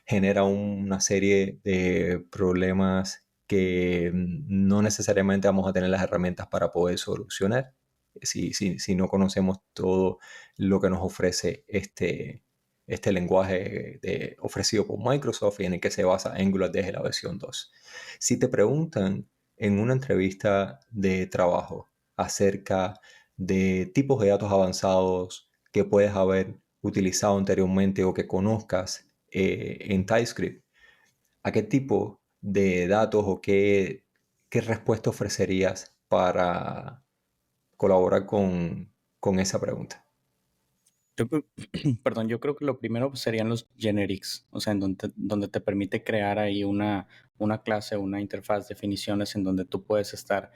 genera una serie de problemas que no necesariamente vamos a tener las herramientas para poder solucionar si no conocemos todo lo que nos ofrece este lenguaje ofrecido por Microsoft y en el que se basa Angular desde la versión 2. Si te preguntan en una entrevista de trabajo acerca de tipos de datos avanzados que puedes haber utilizado anteriormente o que conozcas en TypeScript, ¿a qué tipo de datos o qué respuesta ofrecerías para colaborar con esa pregunta? Perdón, yo creo que lo primero pues, serían los generics, o sea, en donde te permite crear ahí una clase, una interfaz, definiciones en donde tú puedes estar,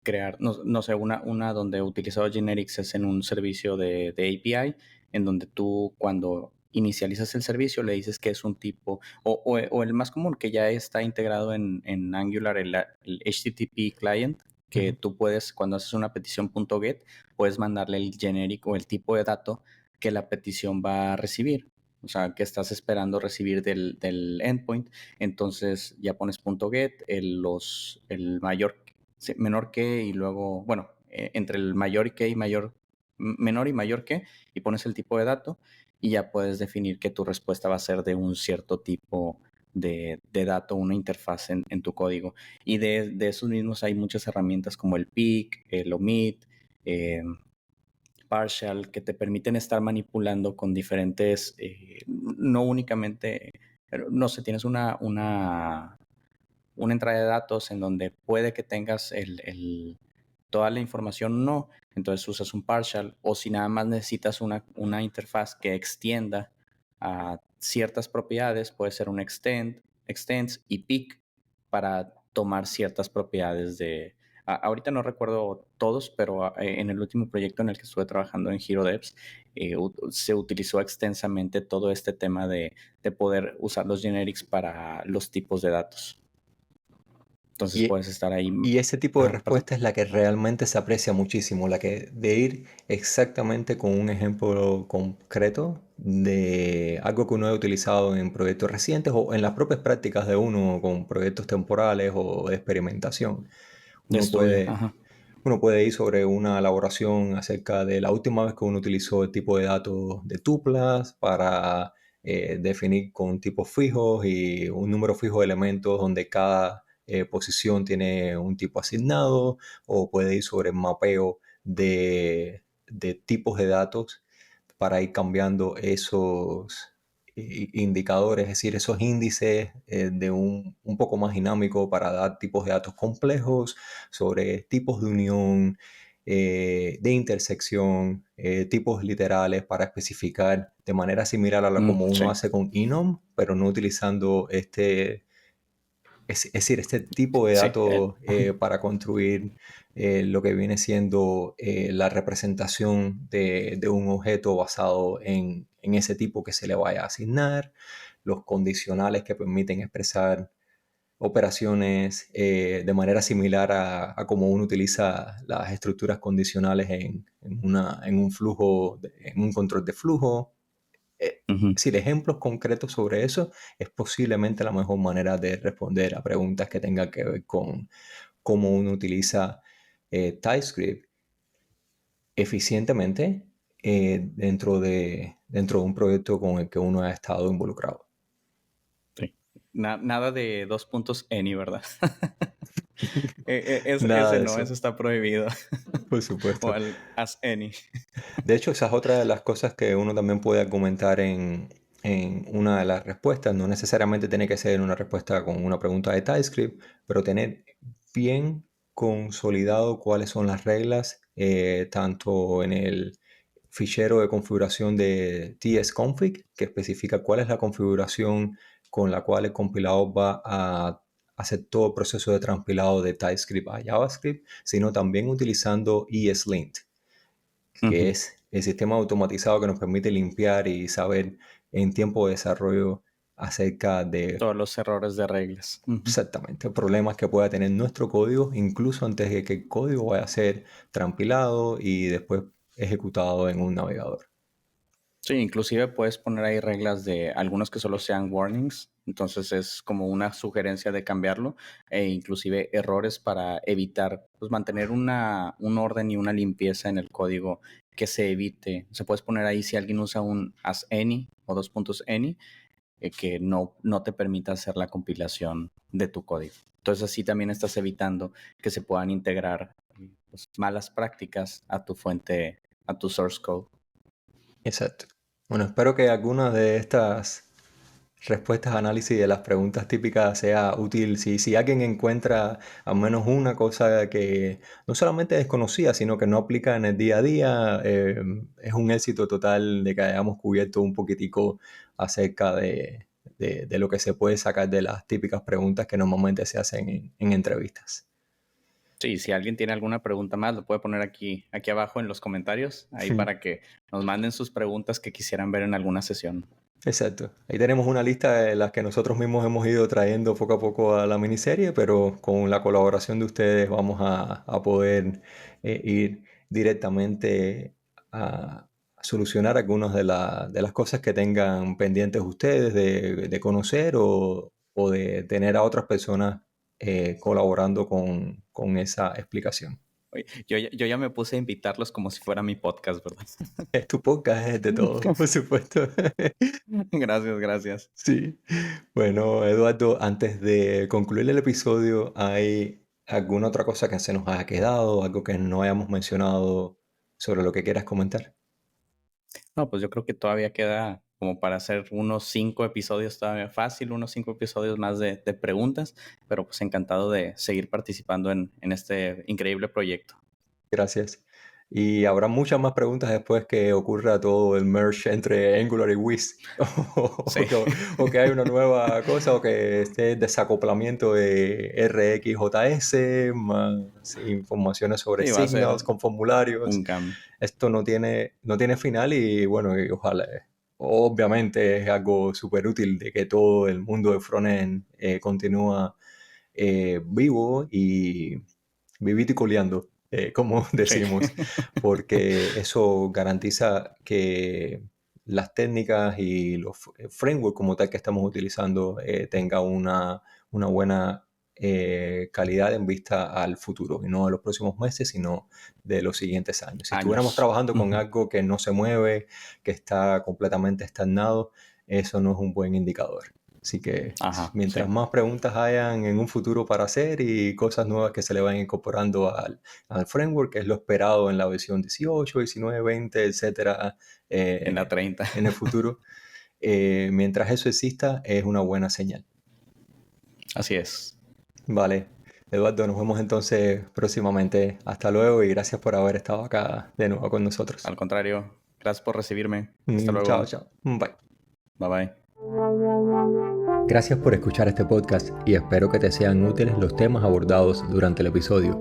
crear, no sé, una donde he utilizado generics es en un servicio de API, en donde tú cuando inicializas el servicio, le dices que es un tipo, o el más común que ya está integrado en Angular, el HTTP client, que Ujú. tú puedes, cuando haces una petición .get, puedes mandarle el genérico o el tipo de dato que la petición va a recibir. O sea, que estás esperando recibir del endpoint. Entonces ya pones .get, el mayor, menor que y luego, bueno, entre el mayor y que y menor y mayor que, y pones el tipo de dato y ya puedes definir que tu respuesta va a ser de un cierto tipo de dato, una interfaz en tu código. Y de esos mismos hay muchas herramientas como el pick, el omit, eh, partial, que te permiten estar manipulando con diferentes, no únicamente, no sé, tienes una entrada de datos en donde puede que tengas toda la información, no, entonces usas un partial, o si nada más necesitas una interfaz que extienda a ciertas propiedades, puede ser un extends y pick para tomar ciertas propiedades ahorita no recuerdo todos, pero en el último proyecto en el que estuve trabajando en Hero Devs, se utilizó extensamente todo este tema de poder usar los generics para los tipos de datos. Entonces Y, puedes estar ahí. y ese tipo de Ajá, perdón. respuesta es la que realmente se aprecia muchísimo, la que de ir exactamente con un ejemplo concreto de algo que uno ha utilizado en proyectos recientes o en las propias prácticas de uno con proyectos temporales o de experimentación. De Uno estudio, puede, ajá. uno puede ir sobre una elaboración acerca de la última vez que uno utilizó el tipo de datos de tuplas para definir con tipos fijos y un número fijo de elementos donde cada posición tiene un tipo asignado, o puede ir sobre el mapeo de tipos de datos para ir cambiando esos indicadores, es decir, esos índices de un poco más dinámico para dar tipos de datos complejos sobre tipos de unión, de intersección, tipos literales para especificar de manera similar a la como uno Sí, hace con Enum, pero no utilizando es decir, este tipo de sí. datos Ajá. para construir lo que viene siendo la representación de un objeto basado en ese tipo que se le vaya a asignar, los condicionales que permiten expresar operaciones de manera similar a cómo uno utiliza las estructuras condicionales en un flujo, en un control de flujo. Ujú. Si ejemplos concretos sobre eso es posiblemente la mejor manera de responder a preguntas que tengan que ver con cómo uno utiliza TypeScript eficientemente dentro de un proyecto con el que uno ha estado involucrado. Sí. Nada de dos puntos any, ¿verdad? Nada Ese de no, eso, ese está prohibido. por O supuesto. el as any. De hecho, esa es otra de las cosas que uno también puede argumentar en una de las respuestas. No necesariamente tiene que ser una respuesta con una pregunta de TypeScript, pero tener bien consolidado cuáles son las reglas, tanto en el fichero de configuración de tsconfig, que especifica cuál es la configuración con la cual el compilador va a hacer todo el proceso de transpilado de TypeScript a JavaScript, sino también utilizando ESLint, que Ujú. es el sistema automatizado que nos permite limpiar y saber en tiempo de desarrollo acerca de Todos los errores de reglas. Ujú. exactamente problemas que pueda tener nuestro código, incluso antes de que el código vaya a ser trampilado y después ejecutado en un navegador. Sí, inclusive puedes poner ahí reglas de algunos que solo sean warnings, entonces es como una sugerencia de cambiarlo, e inclusive errores para evitar, pues mantener un orden y una limpieza en el código que se evite. Se puedes poner ahí si alguien usa un as any o dos puntos any, que no te permita hacer la compilación de tu código. Entonces así también estás evitando que se puedan integrar pues, malas prácticas a tu fuente, a tu source code. Exacto. Bueno, espero que algunas de estas respuestas, análisis de las preguntas típicas sea útil si alguien encuentra al menos una cosa que no solamente desconocía, sino que no aplica en el día a día. Es un éxito total de que hayamos cubierto un poquitico acerca de lo que se puede sacar de las típicas preguntas que normalmente se hacen en entrevistas. Sí, si alguien tiene alguna pregunta más, lo puede poner aquí abajo en los comentarios, ahí para que nos manden sus preguntas que quisieran ver en alguna sesión. Exacto. Ahí tenemos una lista de las que nosotros mismos hemos ido trayendo poco a poco a la miniserie, pero con la colaboración de ustedes vamos a poder ir directamente a solucionar algunas de las cosas que tengan pendientes ustedes de conocer o de tener a otras personas colaborando con esa explicación. Oye, yo ya me puse a invitarlos como si fuera mi podcast, ¿verdad? Es tu podcast, es de todo, por supuesto. Gracias, gracias. Sí. Bueno, Eduardo, antes de concluir el episodio, ¿hay alguna otra cosa que se nos haya quedado, algo que no hayamos mencionado sobre lo que quieras comentar? No, pues yo creo que todavía queda como para hacer unos 5 episodios todavía fácil, unos 5 episodios más de preguntas, pero pues encantado de seguir participando en este increíble proyecto. Gracias. Y habrá muchas más preguntas después que ocurra todo el merge entre Angular y Wiz. Sí, O que hay una nueva cosa, o que esté el desacoplamiento de RxJS, más informaciones sobre sí, va a ser signals con formularios. un cambio. Esto no tiene final y bueno, y ojalá. Obviamente es algo súper útil de que todo el mundo de frontend continúa vivo y vivito y coleando, como Sí, decimos, porque eso garantiza que las técnicas y los frameworks como tal que estamos utilizando tenga una buena calidad en vista al futuro, y no de los próximos meses, sino de los siguientes años. Si estuviéramos años. trabajando con Ujú. algo que no se mueve, que está completamente estagnado, eso no es un buen indicador. Así que Ajá, mientras sí. más preguntas hayan en un futuro para hacer y cosas nuevas que se le vayan incorporando al framework, que es lo esperado en la versión 18, 19, 20, etcétera, En la 30. en el futuro, mientras eso exista, es una buena señal. Así es. Vale, Eduardo, nos vemos entonces próximamente. Hasta luego y gracias por haber estado acá de nuevo con nosotros. Al contrario, gracias por recibirme. Hasta Chao, luego. chao. Bye. Bye bye. Gracias por escuchar este podcast y espero que te sean útiles los temas abordados durante el episodio.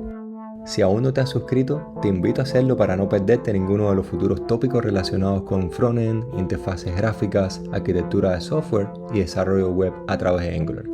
Si aún no te has suscrito, te invito a hacerlo para no perderte ninguno de los futuros tópicos relacionados con frontend, interfaces gráficas, arquitectura de software y desarrollo web a través de Angular.